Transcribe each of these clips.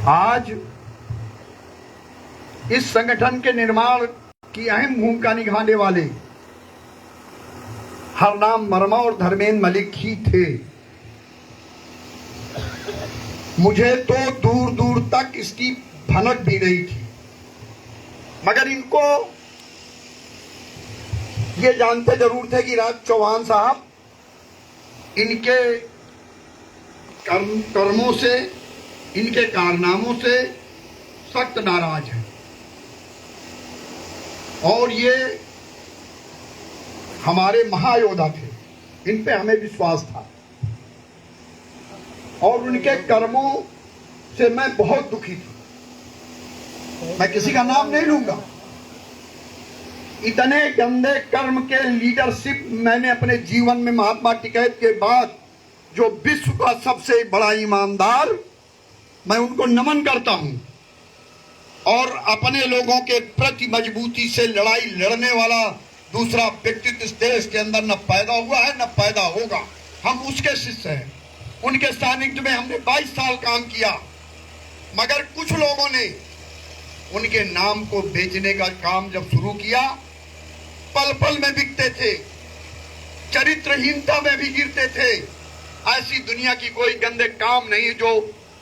आज इस संगठन के निर्माण की अहम भूमिका निभाने वाले हरनाम वर्मा और धर्मेंद्र मलिक ही थे। मुझे तो दूर दूर तक इसकी भनक भी नहीं थी, मगर इनको ये जानते जरूर थे कि राज चौहान साहब इनके कर्मों से, इनके कारनामों से सख्त नाराज हैं और ये हमारे महायोद्धा थे, इन पे हमें विश्वास था और उनके कर्मों से मैं बहुत दुखी था। मैं किसी का नाम नहीं लूंगा। इतने गंदे कर्म के लीडरशिप मैंने अपने जीवन में महात्मा टिकैत के बाद, जो विश्व का सबसे बड़ा ईमानदार, मैं उनको नमन करता हूं और अपने लोगों के प्रति मजबूती से लड़ाई लड़ने वाला दूसरा व्यक्तित्व इस देश के अंदर न पैदा हुआ है न पैदा होगा। हम उसके शिष्य हैं। उनके सानिध्य में हमने 22 साल काम किया, मगर कुछ लोगों ने उनके नाम को बेचने का काम जब शुरू किया, पल पल में बिकते थे, चरित्रहीनता में भी गिरते थे। ऐसी दुनिया की कोई गंदे काम नहीं जो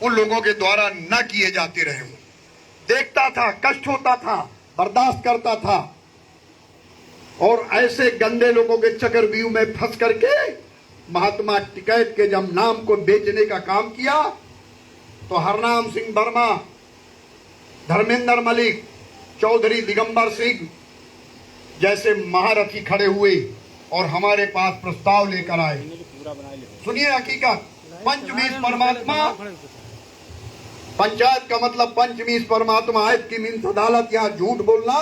उन लोगों के द्वारा न किए जाते रहे हों। देखता था, कष्ट होता था, बर्दाश्त करता था और ऐसे गंदे लोगों के चक्रव्यूह में फंस करके महात्मा टिकैत के जब नाम को बेचने का काम किया तो हरनाम सिंह वर्मा, धर्मेंद्र मलिक, चौधरी दिगंबर सिंह जैसे महारथी खड़े हुए और हमारे पास प्रस्ताव लेकर आए। सुनिए हकीकत, पंचमीश परमात्मा, पंचायत का मतलब पंचमीश परमात्मा आयत की मीन्स अदालत। यहाँ झूठ बोलना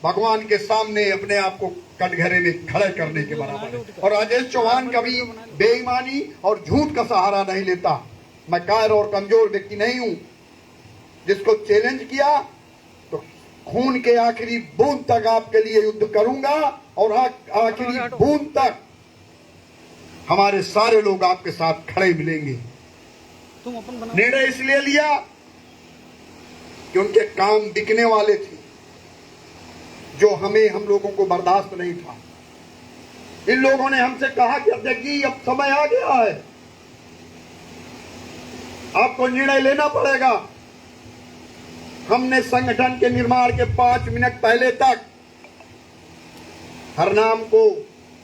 भगवान के सामने अपने आप को कटघरे में खड़े करने के बराबर है। और राजेश चौहान कभी बेईमानी और झूठ का सहारा नहीं लेता। मैं कायर और कमजोर व्यक्ति नहीं हूं। जिसको चैलेंज किया तो खून के आखिरी बूंद तक आपके लिए युद्ध करूंगा और आखिरी बूंद तक हमारे सारे लोग आपके साथ खड़े मिलेंगे। निर्णय इसलिए लिया कि उनके काम बिकने वाले थे, जो हम लोगों को बर्दाश्त नहीं था। इन लोगों ने हमसे कहा कि अध्यक्ष जी अब समय आ गया है, आपको निर्णय लेना पड़ेगा। हमने संगठन के निर्माण के 5 मिनट पहले तक हरनाम को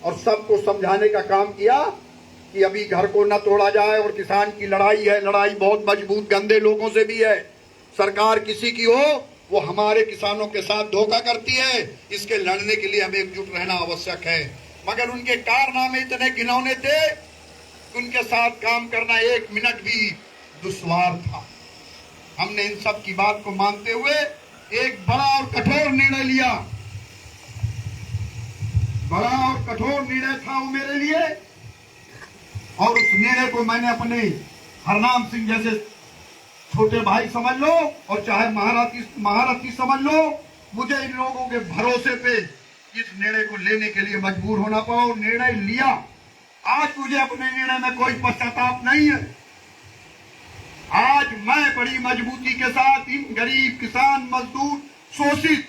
और सबको समझाने का काम किया कि अभी घर को न तोड़ा जाए और किसान की लड़ाई है, लड़ाई बहुत मजबूत गंदे लोगों से भी है। सरकार किसी की हो, वो हमारे किसानों के साथ धोखा करती है। इसके लड़ने के लिए हमें एकजुट रहना आवश्यक है। मगर उनके कारनामे इतने घिनौने थे कि उनके साथ काम करना 1 मिनट भी दुश्वार था। हमने इन सब की बात को मानते हुए एक बड़ा और कठोर निर्णय लिया। बड़ा और कठोर निर्णय था वो मेरे लिए, और उस निर्णय को मैंने अपने हरनाम सिंह जैसे छोटे भाई समझ लो और चाहे महारथी समझ लो, मुझे इन लोगों के भरोसे पे इस निर्णय को लेने के लिए मजबूर होना पड़ा और निर्णय लिया। आज मुझे अपने निर्णय में कोई पश्चाताप नहीं है। आज मैं बड़ी मजबूती के साथ इन गरीब किसान मजदूर शोषित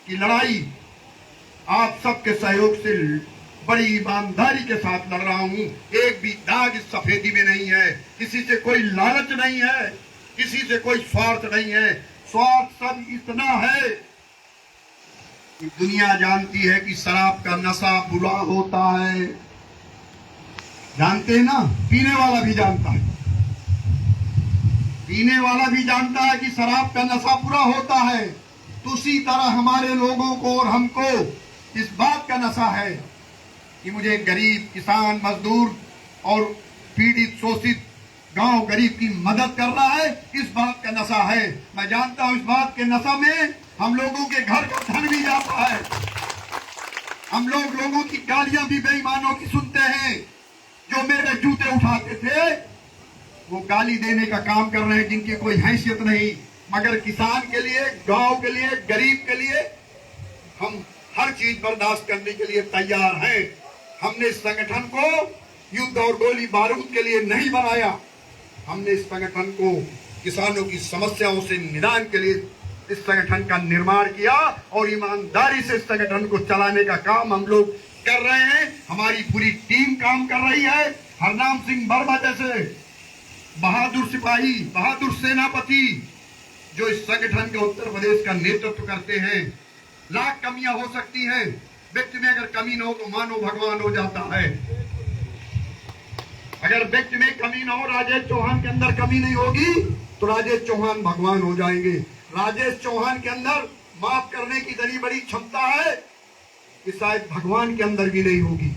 की लड़ाई आप सबके सहयोग से बड़ी ईमानदारी के साथ लड़ रहा हूं। एक भी दाग इस सफेदी में नहीं है। किसी से कोई लालच नहीं है, किसी से कोई स्वार्थ नहीं है। स्वार्थ सब इतना है कि दुनिया जानती है कि शराब का नशा बुरा होता है। जानते हैं ना, पीने वाला भी जानता है। पीने वाला भी जानता है कि शराब का नशा बुरा होता है। तो उसी तरह हमारे लोगों को और हमको इस बात का नशा है कि मुझे गरीब किसान मजदूर और पीड़ित शोषित गांव गरीब की मदद करना है। इस बात का नशा है। मैं जानता हूं इस बात के नशा में हम लोगों के घर का धन भी जाता है। हम लोगों की गालियां भी बेईमानों की सुनते हैं। जो मेरे जूते उठाते थे वो गाली देने का काम कर रहे हैं, जिनकी कोई हैसियत नहीं। मगर किसान के लिए, गांव के लिए, गरीब के लिए हम हर चीज बर्दाश्त करने के लिए तैयार हैं। हमने इस संगठन को युद्ध और गोली बारूद के लिए नहीं बनाया। हमने इस संगठन को किसानों की समस्याओं से निदान के लिए इस संगठन का निर्माण किया और ईमानदारी से इस संगठन को चलाने का काम हम लोग कर रहे हैं। हमारी पूरी टीम काम कर रही है। हरनाम सिंह वर्मा जैसे बहादुर सिपाही, बहादुर सेनापति जो इस संगठन के उत्तर प्रदेश का नेतृत्व करते हैं। लाख कमियां हो सकती हैं, व्यक्ति में अगर कमी न हो तो मानो भगवान हो जाता है। अगर व्यक्ति में कमी न हो, राजेश चौहान के अंदर कमी नहीं होगी तो राजेश चौहान भगवान हो जाएंगे। राजेश चौहान के अंदर माफ करने की इतनी बड़ी क्षमता है कि शायद भगवान के अंदर भी नहीं होगी।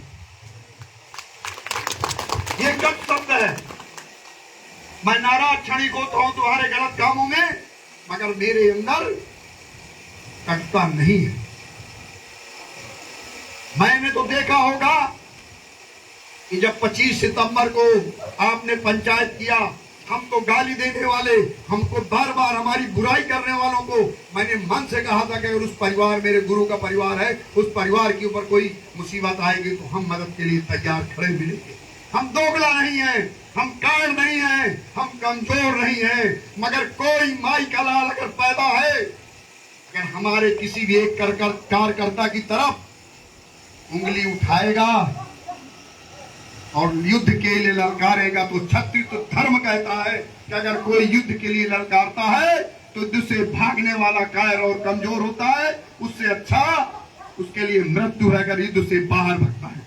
ये गलत शब्द है। मैं नाराज क्षणिक होता हूं तुम्हारे गलत कामों में, मगर मेरे अंदर कटता नहीं है। मैंने तो देखा होगा कि जब 25 सितंबर को आपने पंचायत किया, हमको गाली देने वाले, हमको बार बार हमारी बुराई करने वालों को मैंने मन से कहा था कि अगर उस परिवार, मेरे गुरु का परिवार है, उस परिवार के ऊपर कोई मुसीबत आएगी तो हम मदद के लिए तैयार खड़े मिलेंगे। हम दोगला नहीं है, हम कायर नहीं है, हम कमजोर नहीं है, मगर कोई माई का लाल अगर पैदा है, अगर हमारे किसी भी एक कार्यकर्ता की तरफ उंगली उठाएगा और युद्ध के लिए ललकारेगा तो क्षत्रिय धर्म कहता है कि अगर कोई युद्ध के लिए ललकारता है तो युद्ध से भागने वाला कायर और कमजोर होता है, उससे अच्छा उसके लिए मृत्यु है अगर युद्ध से बाहर भगता है।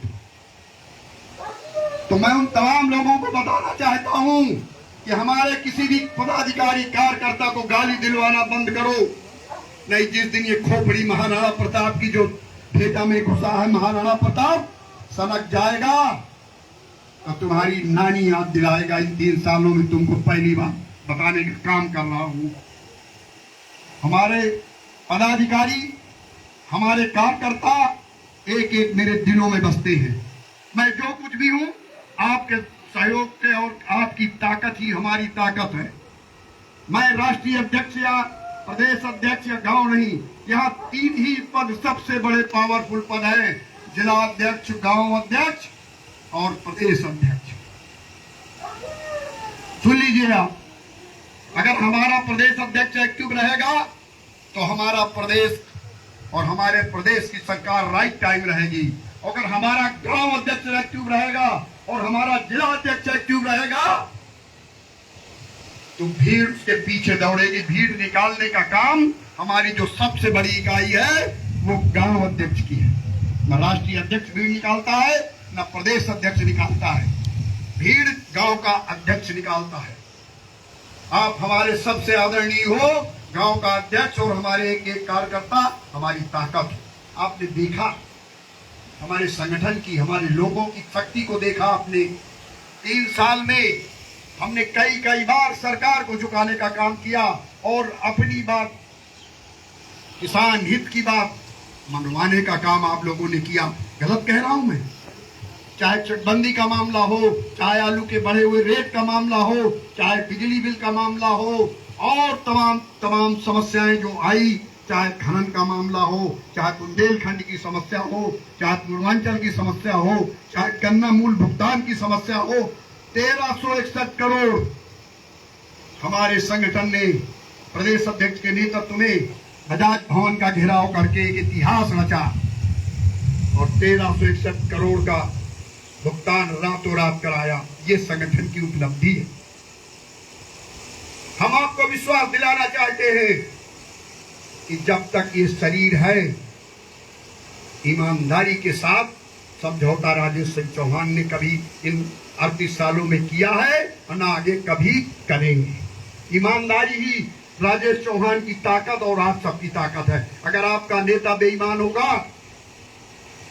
तो मैं उन तमाम लोगों को बताना चाहता हूं कि हमारे किसी भी पदाधिकारी कार्यकर्ता को गाली दिलवाना बंद करो। नहीं, जिस दिन ये खोपड़ी महाराणा प्रताप की जो फेटा में घुसा है, महाराणा प्रताप सनक जाएगा तो तुम्हारी नानी याद दिलाएगा। इन 3 सालों में तुमको पहली बार बताने का काम कर रहा हूं। हमारे पदाधिकारी, हमारे कार्यकर्ता एक एक मेरे दिलों में बसते हैं। मैं जो कुछ भी हूं आपके सहयोग से और आपकी ताकत ही हमारी ताकत है। मैं राष्ट्रीय अध्यक्ष या प्रदेश अध्यक्ष या गांव नहीं, यहाँ 3 ही पद सबसे बड़े पावरफुल पद है, जिला अध्यक्ष, गांव अध्यक्ष और प्रदेश अध्यक्ष। सुन लीजिए आप, अगर हमारा प्रदेश अध्यक्ष एक्टिव रहेगा तो हमारा प्रदेश और हमारे प्रदेश की सरकार राइट टाइम रहेगी। अगर हमारा गांव अध्यक्ष एक्टिव रहेगा और हमारा जिला अध्यक्ष एक्टिव रहेगा तो भीड़ उसके पीछे दौड़ेगी। भीड़ निकालने का काम हमारी जो सबसे बड़ी इकाई है वो गांव अध्यक्ष की है। न राष्ट्रीय अध्यक्ष भीड़ निकालता है, न प्रदेश अध्यक्ष निकालता है, भीड़ गांव का अध्यक्ष निकालता है। आप हमारे सबसे आदरणीय हो, गांव का अध्यक्ष और हमारे एक एक कार्यकर्ता हमारी ताकत। आपने देखा हमारे संगठन की, हमारे लोगों की शक्ति को देखा आपने। 3 साल में हमने कई बार सरकार को झुकाने का काम किया और अपनी बात, किसान हित की बात मनवाने का काम आप लोगों ने किया। गलत कह रहा हूं मैं? चाहे चटबंदी का मामला हो, चाहे आलू के बढ़े हुए रेट का मामला हो, चाहे बिजली बिल का मामला हो और तमाम समस्याएं जो आई, चाहे खनन का मामला हो, चाहे बुंदेलखंड की समस्या हो, चाहे पूर्वांचल की समस्या हो, चाहे गन्ना मूल भुगतान की समस्या हो, 1361 करोड़ हमारे संगठन ने प्रदेश अध्यक्ष के नेतृत्व में बजाज भवन का घेराव करके एक इतिहास रचा और 1361 करोड़ का भुगतान रातों रात कराया। ये संगठन की उपलब्धि है। हम आपको विश्वास दिलाना चाहते हैं कि जब तक ये शरीर है, ईमानदारी के साथ समझौता राजेश सिंह चौहान ने कभी इन 38 सालों में किया है और ना आगे कभी करेंगे। ईमानदारी ही राजेश चौहान की ताकत और आप सबकी ताकत है। अगर आपका नेता बेईमान होगा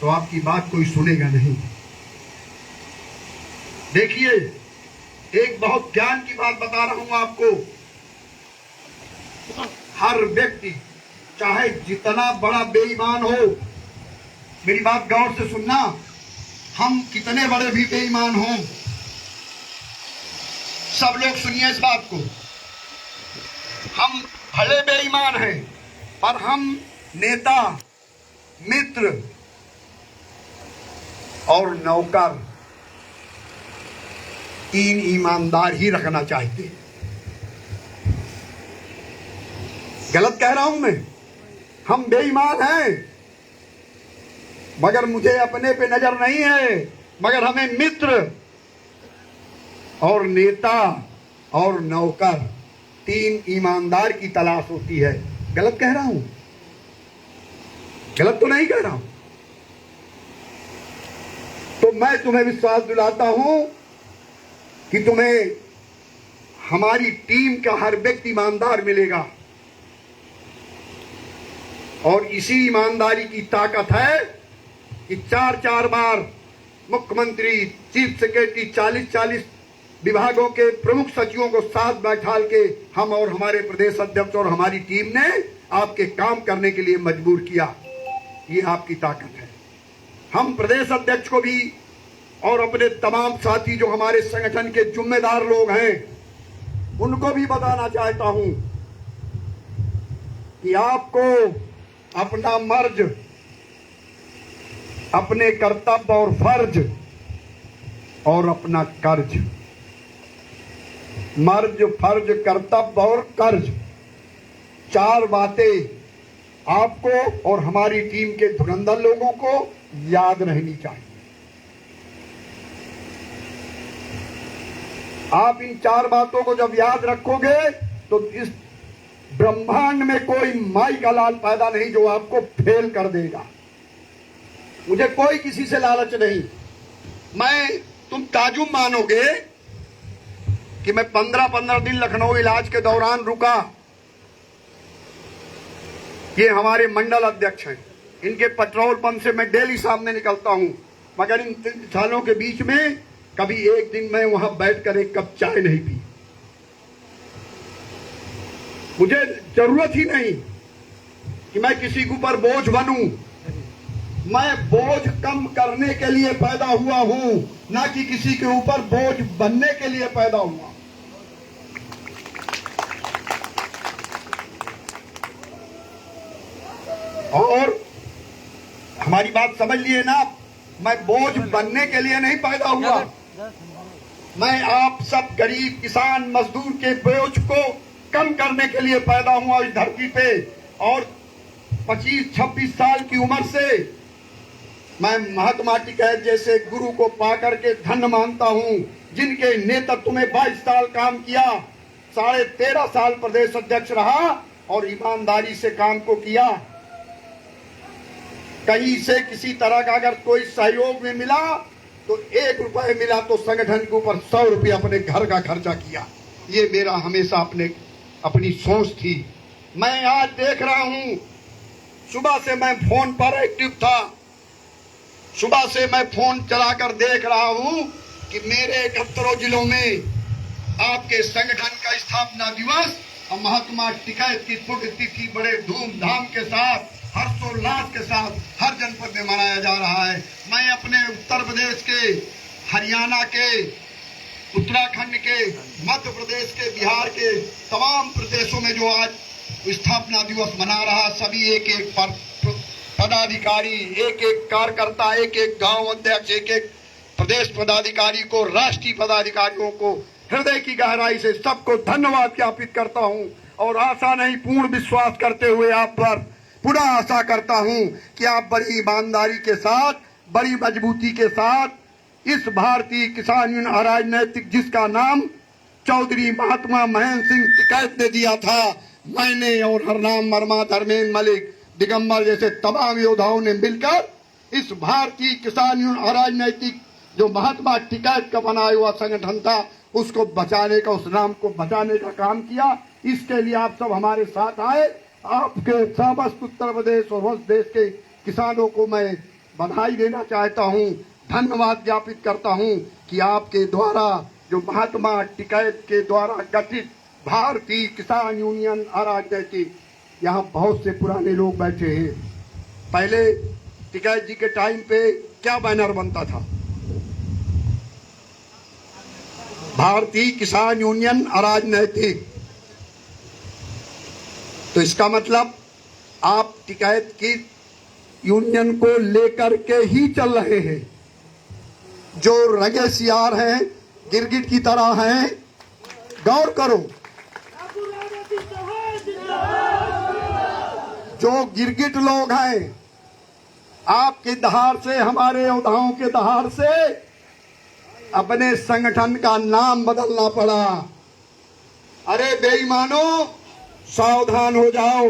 तो आपकी बात कोई सुनेगा नहीं। देखिए, एक बहुत ज्ञान की बात बता रहा हूं आपको। हर व्यक्ति चाहे जितना बड़ा बेईमान हो, मेरी बात गौर से सुनना, हम कितने बड़े भी बेईमान हों, सब लोग सुनिए इस बात को, हम भले बेईमान हैं पर हम नेता, मित्र और नौकर 3 ईमानदार ही रखना चाहते हैं। गलत कह रहा हूं मैं? हम बेईमान हैं, मगर मुझे अपने पे नजर नहीं है, मगर हमें मित्र और नेता और नौकर, तीन ईमानदार की तलाश होती है। गलत कह रहा हूं? गलत तो नहीं कह रहा हूं। तो मैं तुम्हें विश्वास दिलाता हूं कि तुम्हें हमारी टीम का हर व्यक्ति ईमानदार मिलेगा, और इसी ईमानदारी की ताकत है कि 4-4 बार मुख्यमंत्री, चीफ सेक्रेटरी, 40-40 विभागों के प्रमुख सचिवों को साथ बैठाल के हम और हमारे प्रदेश अध्यक्ष और हमारी टीम ने आपके काम करने के लिए मजबूर किया। ये आपकी ताकत है। हम प्रदेश अध्यक्ष को भी और अपने तमाम साथी जो हमारे संगठन के जिम्मेदार लोग हैं उनको भी बताना चाहता हूं कि आपको अपना मर्ज, अपने कर्तव्य और फर्ज और अपना कर्ज, मर्ज, फर्ज, कर्तव्य और कर्ज, 4 बातें आपको और हमारी टीम के धुरंधर लोगों को याद रहनी चाहिए। आप इन 4 बातों को जब याद रखोगे तो इस ब्रह्मांड में कोई माई का लाल पैदा नहीं जो आपको फेल कर देगा। मुझे कोई किसी से लालच नहीं। तुम ताजुब मानोगे कि मैं 15-15 दिन लखनऊ इलाज के दौरान रुका। ये हमारे मंडल अध्यक्ष हैं, इनके पेट्रोल पंप से मैं डेली सामने निकलता हूं, मगर इन 3 सालों के बीच में कभी एक दिन मैं वहां बैठकर एक कप चाय नहीं पी। मुझे जरूरत ही नहीं कि मैं किसी के ऊपर बोझ बनूं। मैं बोझ कम करने के लिए पैदा हुआ हूं, ना कि किसी के ऊपर बोझ बनने के लिए पैदा हुआ। और हमारी बात समझ लिए ना, मैं बोझ बनने के लिए नहीं पैदा हुआ। मैं आप सब गरीब किसान मजदूर के बोझ को कम करने के लिए पैदा हुआ इस धरती पे। और 25-26 साल की उम्र से मैं महात्मा टिकैत जैसे गुरु को पाकर के धन्य मानता हूं, जिनके नेतृत्व में 22 साल काम किया, 13.5 साल प्रदेश अध्यक्ष रहा और ईमानदारी से काम को किया। कहीं से किसी तरह का अगर कोई सहयोग में मिला तो 1 रुपए मिला तो संगठन के ऊपर 100 रुपये अपने घर का खर्चा किया। ये मेरा हमेशा अपनी सोच थी। मैं आज देख रहा हूं, सुबह से मैं फोन पर एक्टिव था, सुबह से मैं फोन चलाकर देख रहा हूं कि मेरे 71 जिलों में आपके संगठन का स्थापना दिवस और महात्मा टिकैत की पुण्यतिथि बड़े धूमधाम के साथ, हर्षोल्लास के साथ हर जनपद में मनाया जा रहा है। मैं अपने उत्तर प्रदेश के, हरियाणा के, उत्तराखंड के, मध्य प्रदेश के, बिहार के तमाम प्रदेशों में जो आज स्थापना दिवस मना रहा, सभी एक पदाधिकारी, एक कार्यकर्ता, एक गांव अध्यक्ष, एक प्रदेश पदाधिकारी को, राष्ट्रीय पदाधिकारियों को हृदय की गहराई से सबको धन्यवाद ज्ञापित करता हूं। और आशा नहीं, पूर्ण विश्वास करते हुए आप पर पुनः आशा करता हूं कि आप बड़ी ईमानदारी के साथ, बड़ी मजबूती के साथ इस भारतीय किसान यूनियन अराजनैतिक, जिसका नाम चौधरी महात्मा महेंद्र सिंह टिकैत ने दिया था, मैंने और हरनाम वर्मा, धर्मेंद्र मलिक, दिगंबर जैसे तमाम योद्धाओं ने मिलकर इस भारतीय किसान यूनियन अराजनैतिक जो महात्मा टिकैत का बनाया हुआ संगठन था उसको बचाने का, उस नाम को बचाने का काम किया। इसके लिए आप सब हमारे साथ आए। आपके समस्त उत्तर प्रदेश और उस देश के किसानों को मैं बधाई देना चाहता हूं, धन्यवाद ज्ञापित करता हूं कि आपके द्वारा जो महात्मा टिकैत के द्वारा गठित भारतीय किसान यूनियन अराजनैतिक, यहाँ बहुत से पुराने लोग बैठे हैं। पहले टिकैत जी के टाइम पे क्या बैनर बनता था? भारतीय किसान यूनियन अराजनैतिक। तो इसका मतलब आप टिकैत की यूनियन को लेकर के ही चल रहे हैं। जो रगे सियार हैं, गिरगिट की तरह हैं, गौर करो। जो गिरगिट लोग हैं, आपकी धार से, हमारे योद्धाओं के धार से अपने संगठन का नाम बदलना पड़ा। अरे बेईमानो, सावधान हो जाओ,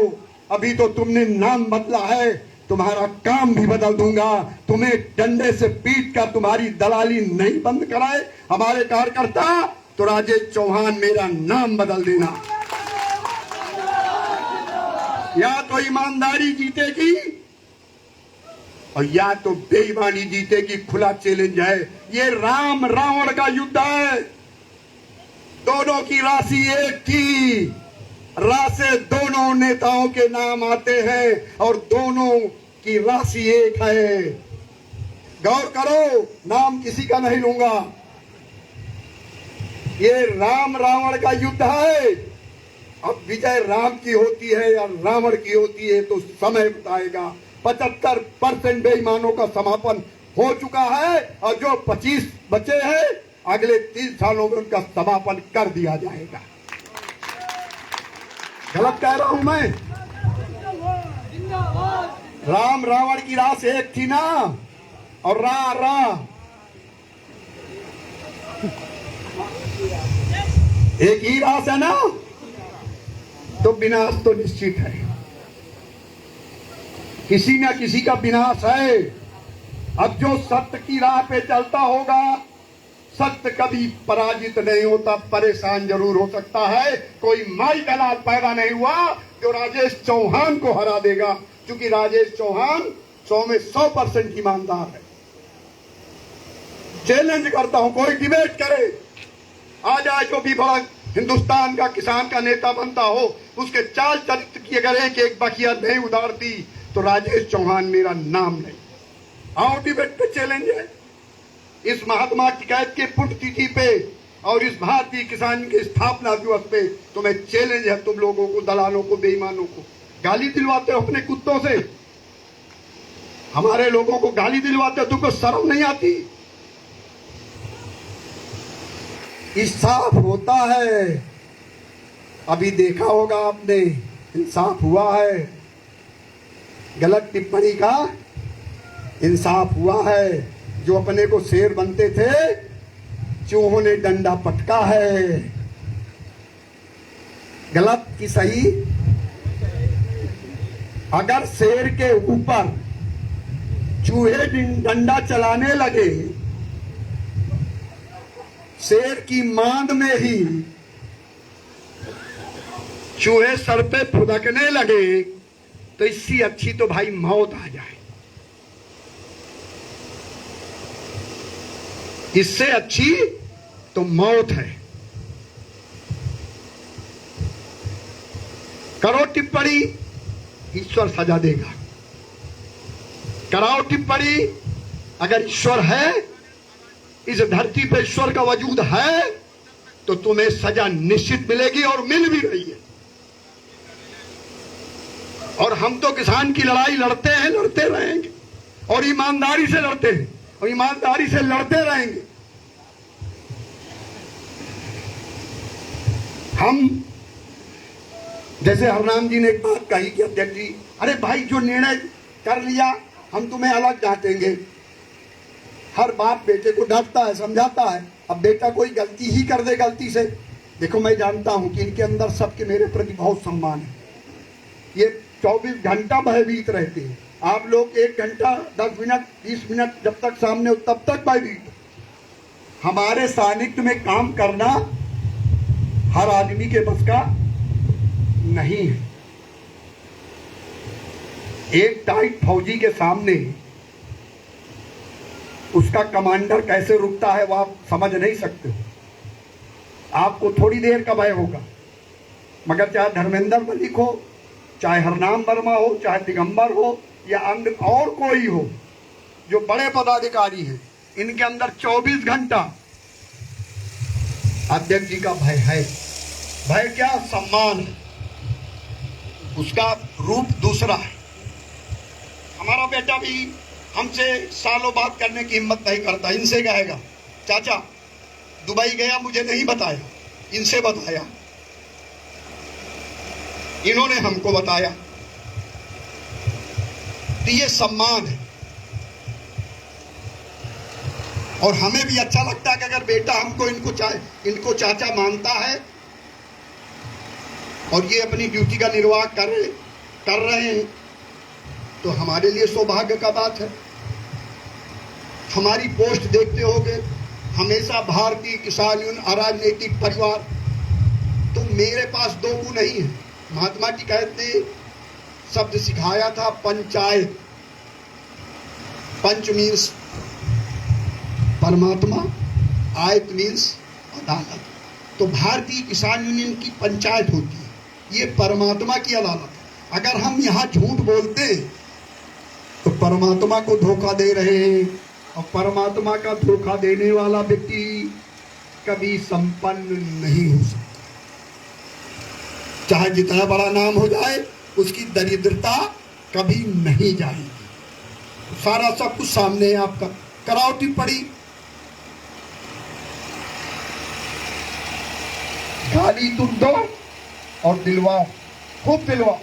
अभी तो तुमने नाम बदला है, तुम्हारा काम भी बदल दूंगा। तुम्हें डंडे से पीट कर तुम्हारी दलाली नहीं बंद कराए हमारे कार्यकर्ता, तो राजेश चौहान मेरा नाम बदल देना। या तो ईमानदारी जीतेगी और या तो बेईमानी जीतेगी। खुला चैलेंज है। ये राम रावण का युद्ध है। दोनों की राशि एक थी, राशि दोनों नेताओं के नाम आते हैं और दोनों की राशि एक है। गौर करो, नाम किसी का नहीं लूंगा। ये राम रावण का युद्ध है। अब विजय राम की होती है या रावण की होती है तो समय बताएगा। 75% बेईमानों का समापन हो चुका है और जो 25 बचे हैं अगले 3 सालों में उनका समापन कर दिया जाएगा। गलत कह रहा हूं मैं? राम रावण की रास एक थी ना, और एक ही रास है ना, तो विनाश तो निश्चित है। किसी न किसी का विनाश है। अब जो सत्य की राह पे चलता होगा, सत्य कभी पराजित नहीं होता, परेशान जरूर हो सकता है। कोई माई दलाल पैदा नहीं हुआ जो राजेश चौहान को हरा देगा, क्योंकि राजेश चौहान 100 में 100% ईमानदार है। चैलेंज करता हूं, कोई डिबेट करे, आ जाए जो भी बड़ा हिंदुस्तान का किसान का नेता बनता हो, उसके चाल चरित्र की अगर एक बखिया नहीं उदारती तो राजेश चौहान मेरा नाम नहीं। आओ डिबेट पे चैलेंज है। इस महात्मा टिकैत के पुण्यतिथि पे और इस भारतीय किसान के स्थापना दिवस पे तुम्हें चैलेंज है। तुम लोगों को, दलालों को, बेईमानों को गाली दिलवाते हो अपने कुत्तों से, हमारे लोगों को गाली दिलवाते हो, तुमको शर्म नहीं आती? इंसाफ होता है, अभी देखा होगा आपने, इंसाफ हुआ है। गलत टिप्पणी का इंसाफ हुआ है। जो अपने को शेर बनते थे, चूहों ने डंडा पटका है। गलत कि सही? अगर शेर के ऊपर चूहे डंडा चलाने लगे, शेर की मांद में ही चूहे सर पे फुदकने लगे, तो इससे अच्छी तो भाई मौत आ जाए। इससे अच्छी तो मौत है। करो टिप्पणी, ईश्वर सजा देगा। कराओ टिप्पणी, अगर ईश्वर है, इस धरती पे ईश्वर का वजूद है, तो तुम्हें सजा निश्चित मिलेगी और मिल भी रही है। और हम तो किसान की लड़ाई लड़ते हैं, लड़ते रहेंगे, और ईमानदारी से लड़ते हैं और ईमानदारी से लड़ते रहेंगे। हम, जैसे हरनाम जी ने एक बात कही कि अध्यक्ष जी, अरे भाई जो निर्णय कर लिया हम तुम्हें अलग डांटेंगे। हर बाप बेटे को डांटता है, समझाता है। अब बेटा कोई गलती ही कर दे गलती से, देखो मैं जानता हूं कि इनके अंदर सबके मेरे प्रति बहुत सम्मान है। ये 24 घंटा भयभीत रहते हैं। आप लोग 1 घंटा 10 मिनट 20 मिनट जब तक सामने हो तब तक भयभीत। हमारे सानिध्य में काम करना हर आदमी के बस का नहीं है। एक टाइट फौजी के सामने उसका कमांडर कैसे रुकता है वो आप समझ नहीं सकते। आपको थोड़ी देर का भय होगा, मगर चाहे धर्मेंद्र मलिक हो, चाहे हरनाम वर्मा हो, चाहे दिगंबर हो या अन्य और कोई हो, जो बड़े पदाधिकारी हैं, इनके अंदर 24 घंटा अध्यक्ष जी का भय है। भय क्या? सम्मान है। उसका रूप दूसरा है। हमारा बेटा भी हमसे सालों बात करने की हिम्मत नहीं करता। इनसे कहेगा, चाचा दुबई गया, मुझे नहीं बताया, इनसे बताया, इन्होंने हमको बताया। तो ये सम्मान है। और हमें भी अच्छा लगता है कि अगर बेटा हमको इनको चाचा मानता है और ये अपनी ड्यूटी का निर्वाह कर रहे हैं, तो हमारे लिए सौभाग्य का बात है। हमारी पोस्ट देखते होंगे हमेशा भारतीय किसान यूनियन अराजनीतिक परिवार। तो मेरे पास दो गुण नहीं है। महात्मा जी कहते शब्द सिखाया था पंचायत। पंच मीन्स परमात्मा, आयत मीन्स अदालत। तो भारतीय किसान यूनियन की पंचायत होती है, ये परमात्मा की अदालत। अगर हम यहाँ झूठ बोलते तो परमात्मा को धोखा दे रहे हैं, और परमात्मा का धोखा देने वाला व्यक्ति कभी संपन्न नहीं हो सकता। चाहे जितना बड़ा नाम हो जाए, उसकी दरिद्रता कभी नहीं जाएगी। सारा सब कुछ सामने है आपका। करावटी पड़ी, गाली तुम दो और दिलवाओ, खूब दिलवाओ।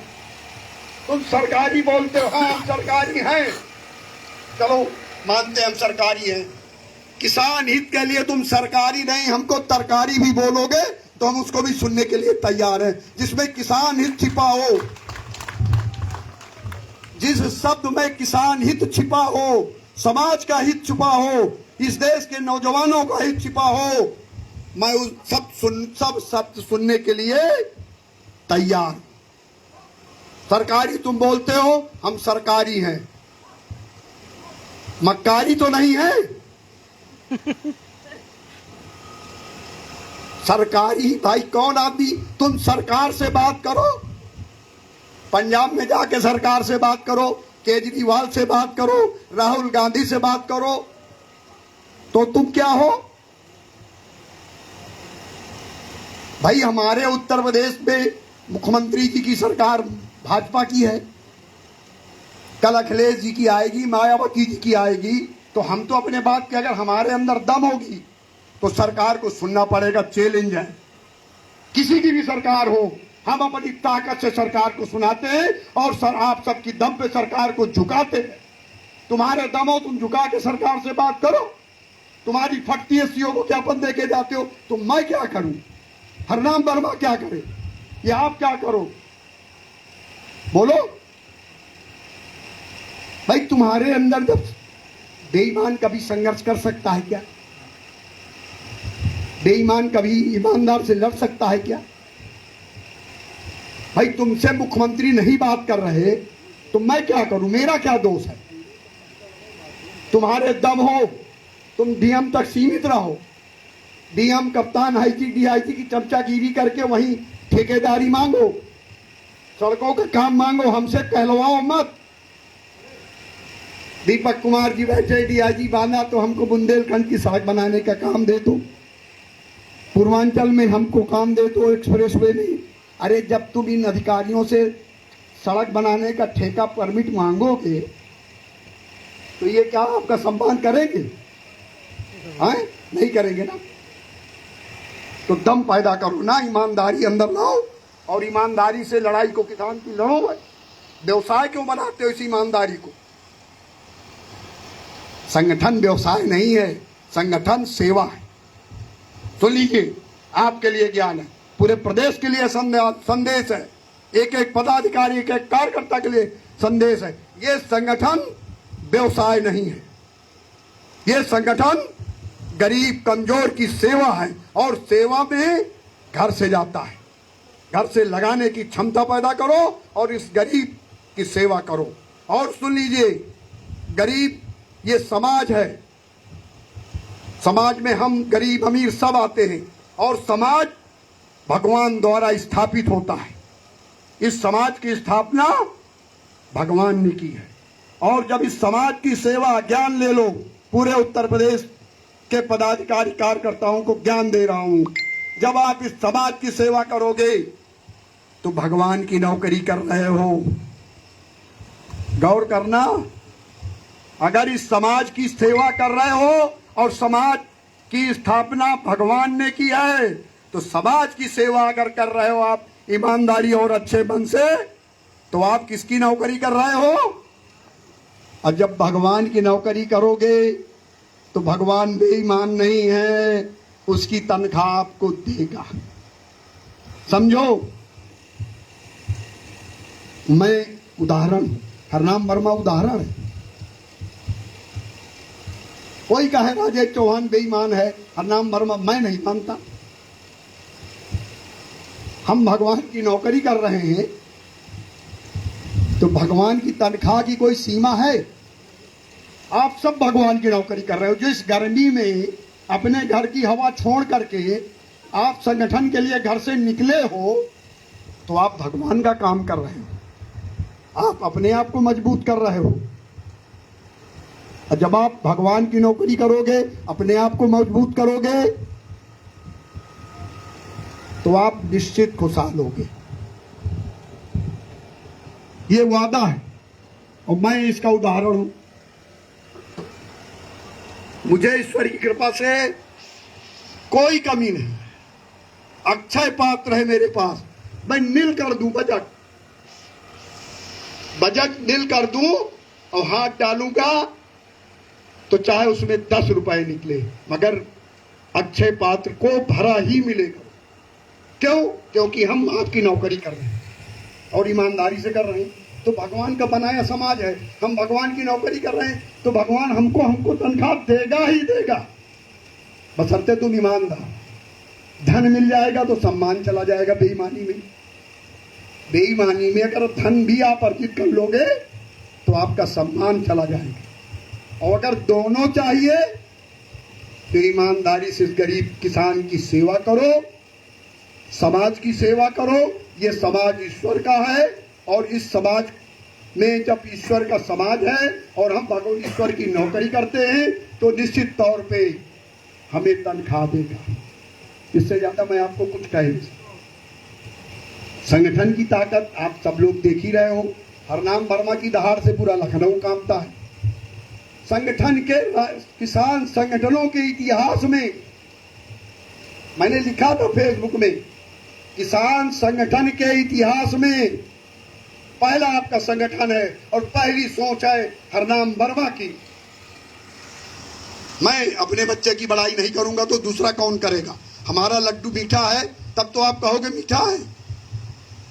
तुम सरकारी बोलते हो, हाँ हम सरकारी हैं, चलो मानते हैं हम सरकारी हैं। किसान हित के लिए तुम सरकारी नहीं, हमको तरकारी भी बोलोगे तो हम उसको भी सुनने के लिए तैयार हैं। जिसमें किसान हित छिपा हो, जिस शब्द में किसान हित छिपा हो, समाज का हित छिपा हो, इस देश के नौजवानों का हित छिपा हो, मैं उस सब शब्द सुनने के लिए तैयार। सरकारी तुम बोलते हो, हम सरकारी हैं, मक्कारी तो नहीं है। सरकारी भाई कौन आदमी? तुम सरकार से बात करो, पंजाब में जाके सरकार से बात करो, केजरीवाल से बात करो, राहुल गांधी से बात करो, तो तुम क्या हो भाई? हमारे उत्तर प्रदेश में मुख्यमंत्री जी की सरकार भाजपा की है, कल अखिलेश जी की आएगी, मायावती जी की आएगी। तो हम तो अपने बात के, अगर हमारे अंदर दम होगी तो सरकार को सुनना पड़ेगा। चैलेंज है, किसी की भी सरकार हो, हम अपनी ताकत से सरकार को सुनाते हैं और सर आप सबकी दम पे सरकार को झुकाते हैं। तुम्हारे दम हो, तुम झुका के सरकार से बात करो। तुम्हारी फटती है सीओ को ज्ञापन दे के जाते हो, तो मैं क्या करूं? हरनाम वर्मा क्या करे या आप क्या करो? बोलो भाई, तुम्हारे अंदर जब बेईमान कभी संघर्ष कर सकता है क्या? बेईमान कभी ईमानदार से लड़ सकता है क्या? भाई तुमसे मुख्यमंत्री नहीं बात कर रहे तो मैं क्या करूं? मेरा क्या दोष है? तुम्हारे दम हो, तुम डीएम तक सीमित रहो। डीएम, कप्तान, आईजी, डीआईजी की चमचागिरी करके वहीं ठेकेदारी मांगो, सड़कों का काम मांगो, हमसे कहलवाओ मत। दीपक कुमार जी बैठे डीआईजी बना तो हमको बुंदेलखंड की सड़क बनाने का काम दे दो, पूर्वांचल में हमको काम दे दो, एक्सप्रेस वे नहीं। अरे जब तुम इन अधिकारियों से सड़क बनाने का ठेका परमिट मांगोगे तो ये क्या आपका सम्मान करेंगे? हाँ, नहीं करेंगे ना। तो दम पैदा करो ना, ईमानदारी अंदर लाओ और ईमानदारी से लड़ाई को किसान की लड़ो। व्यवसाय क्यों बनाते हो इस ईमानदारी को? संगठन व्यवसाय नहीं है, संगठन सेवा है। सुन लीजिए, आपके लिए ज्ञान है, पूरे प्रदेश के लिए संदेश है, एक एक पदाधिकारी, एक एक कार्यकर्ता के लिए संदेश है। ये संगठन व्यवसाय नहीं है, ये संगठन गरीब कमजोर की सेवा है, और सेवा में घर से जाता है। घर से लगाने की क्षमता पैदा करो और इस गरीब की सेवा करो। और सुन लीजिए, गरीब ये समाज है, समाज में हम गरीब अमीर सब आते हैं, और समाज भगवान द्वारा स्थापित होता है। इस समाज की स्थापना भगवान ने की है। और जब इस समाज की सेवा, ज्ञान ले लो, पूरे उत्तर प्रदेश के पदाधिकारी कार्यकर्ताओं को ज्ञान दे रहा हूं, जब आप इस समाज की सेवा करोगे तो भगवान की नौकरी कर रहे हो। गौर करना, अगर इस समाज की सेवा कर रहे हो और समाज की स्थापना भगवान ने की है, तो समाज की सेवा अगर कर रहे हो आप ईमानदारी और अच्छे मन से, तो आप किसकी नौकरी कर रहे हो? और जब भगवान की नौकरी करोगे तो भगवान बेईमान नहीं है, उसकी तनख्वाह आपको देगा। समझो। मैं उदाहरण, हरनाम वर्मा उदाहरण है। कोई कहे राजेश चौहान बेईमान है, हरनाम वर्मा, मैं नहीं मानता। हम भगवान की नौकरी कर रहे हैं तो भगवान की तनख्वाह की कोई सीमा है? आप सब भगवान की नौकरी कर रहे हो। जिस गर्मी में अपने घर की हवा छोड़ करके आप संगठन के लिए घर से निकले हो तो आप भगवान का काम कर रहे हो, आप अपने आप को मजबूत कर रहे हो। और जब आप भगवान की नौकरी करोगे, अपने आप को मजबूत करोगे, तो आप निश्चित खुशहाल होगे। ये वादा है और मैं इसका उदाहरण हूं। मुझे ईश्वर की कृपा से कोई कमी नहीं, अक्षय पात्र है मेरे पास। मैं नील कर दूं बजट नील कर दूं और हाथ डालूंगा तो चाहे उसमें 10 रुपए निकले, मगर अक्षय पात्र को भरा ही मिलेगा। क्यों? क्योंकि हम आपकी नौकरी कर रहे हैं और ईमानदारी से कर रहे हैं। तो भगवान का बनाया समाज है, हम भगवान की नौकरी कर रहे हैं तो भगवान हमको तनख्वाह देगा ही देगा, बशर्ते तुम ईमानदार। धन मिल जाएगा तो सम्मान चला जाएगा बेईमानी में अगर धन भी आप अर्जित कर लोगे तो आपका सम्मान चला जाएगा। और अगर दोनों चाहिए तो ईमानदारी से इस गरीब किसान की सेवा करो, समाज की सेवा करो। ये समाज ईश्वर का है और इस समाज में जब ईश्वर का समाज है और हम भगवान ईश्वर की नौकरी करते हैं तो निश्चित तौर पे हमें तनख्वाह देगा। इससे ज्यादा मैं आपको कुछ कह नहीं सकता। संगठन की ताकत आप सब लोग देख ही रहे हो। हरनाम वर्मा की दहाड़ से पूरा लखनऊ कांपता है। संगठन के किसान संगठनों के इतिहास में मैंने लिखा था फेसबुक में, किसान संगठन के इतिहास में पहला आपका संगठन है और पहली सोच है हरनाम वर्मा की। मैं अपने बच्चे की बड़ाई नहीं करूंगा तो दूसरा कौन करेगा? हमारा लड्डू मीठा है तब तो आप कहोगे मीठा है।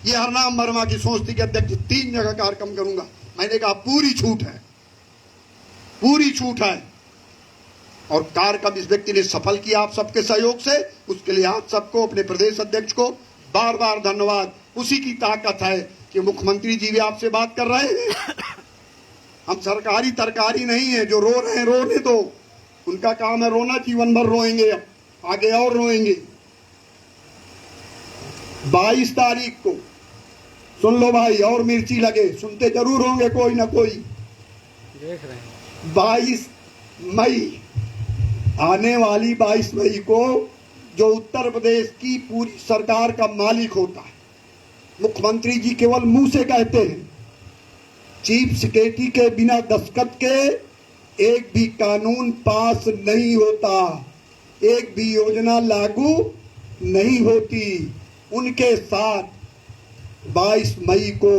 ये हरनाम वर्मा की सोच थी कि अध्यक्ष 3 जगह कार्यक्रम करूंगा। मैंने कहा पूरी छूट है, पूरी छूट है। और कार्यक्रम इस व्यक्ति ने सफल किया आप सबके सहयोग से, उसके लिए आप सबको, अपने प्रदेश अध्यक्ष को बार बार धन्यवाद। उसी की ताकत है कि मुख्यमंत्री जी भी आपसे बात कर रहे हैं। हम सरकारी तरकारी नहीं है, जो रो रहे हैं रोने दो, उनका काम है रोना, जीवन भर रोएंगे, अब आगे और रोएंगे। 22 तारीख को सुन लो भाई, और मिर्ची लगे, सुनते जरूर होंगे कोई ना कोई। देख रहे हैं 22 मई, आने वाली 22 मई को जो उत्तर प्रदेश की पूरी सरकार का मालिक होता है, मुख्यमंत्री जी केवल मुंह से कहते हैं, चीफ सेक्रेटरी के बिना दस्तखत के एक भी कानून पास नहीं होता, एक भी योजना लागू नहीं होती। उनके साथ 22 मई को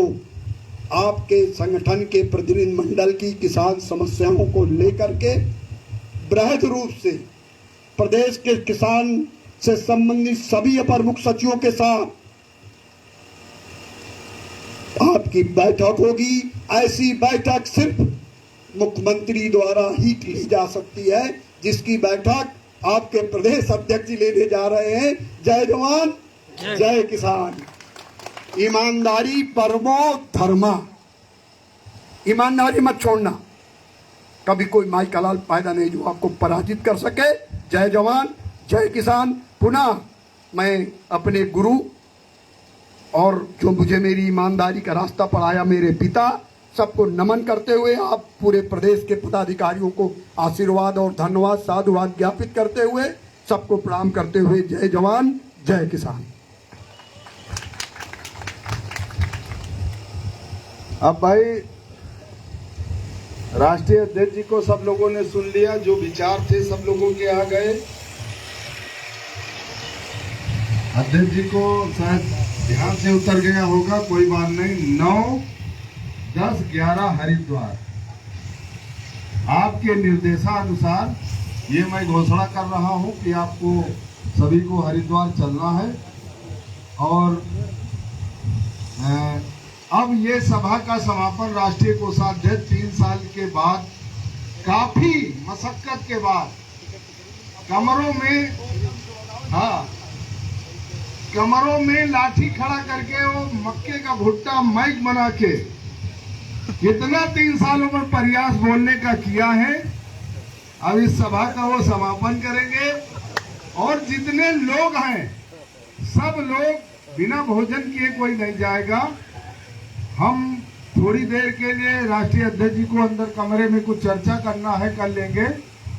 आपके संगठन के प्रतिनिधि मंडल की किसान समस्याओं को लेकर के बृहद रूप से प्रदेश के किसान से संबंधित सभी अपर मुख्य सचिवों के साथ आपकी बैठक होगी। ऐसी बैठक सिर्फ मुख्यमंत्री द्वारा ही की जा सकती है, जिसकी बैठक आपके प्रदेश अध्यक्ष जी लेने जा रहे हैं। जय जवान जय किसान। ईमानदारी परमो धर्मा, ईमानदारी मत छोड़ना। कभी कोई माई का लाल पैदा नहीं जो आपको पराजित कर सके। जय जवान जय किसान। पुनः मैं अपने गुरु और जो मुझे मेरी ईमानदारी का रास्ता पढ़ाया मेरे पिता, सबको नमन करते हुए, आप पूरे प्रदेश के पदाधिकारियों को आशीर्वाद और धन्यवाद साधुवाद ज्ञापित करते हुए, सबको प्रणाम करते हुए जय जवान जय किसान। अब भाई राष्ट्रीय अध्यक्ष जी को सब लोगों ने सुन लिया, जो विचार थे सब लोगों के आ गए। अध्यक्ष जी को शायद ध्यान से उतर गया होगा, कोई बात नहीं। 9, 10, 11 हरिद्वार, आपके निर्देशानुसार ये मैं घोषणा कर रहा हूं कि आपको सभी को हरिद्वार चलना है। और अब ये सभा का समापन राष्ट्रीय कोषाध्यक्ष 3 साल के बाद, काफी मशक्कत के बाद, कमरों में लाठी खड़ा करके वो मक्के का भुट्टा माइक बना के कितना 3 सालों में प्रयास बोलने का किया है। अब इस सभा का वो समापन करेंगे और जितने लोग हैं सब लोग बिना भोजन किए कोई नहीं जाएगा। हम थोड़ी देर के लिए राष्ट्रीय अध्यक्ष जी को अंदर कमरे में कुछ चर्चा करना है, कर लेंगे,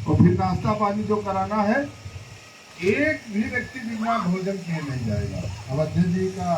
और फिर नाश्ता पानी जो कराना है, एक भी व्यक्ति बिना भोजन किए नहीं जाएगा। अब अध्यक्ष जी का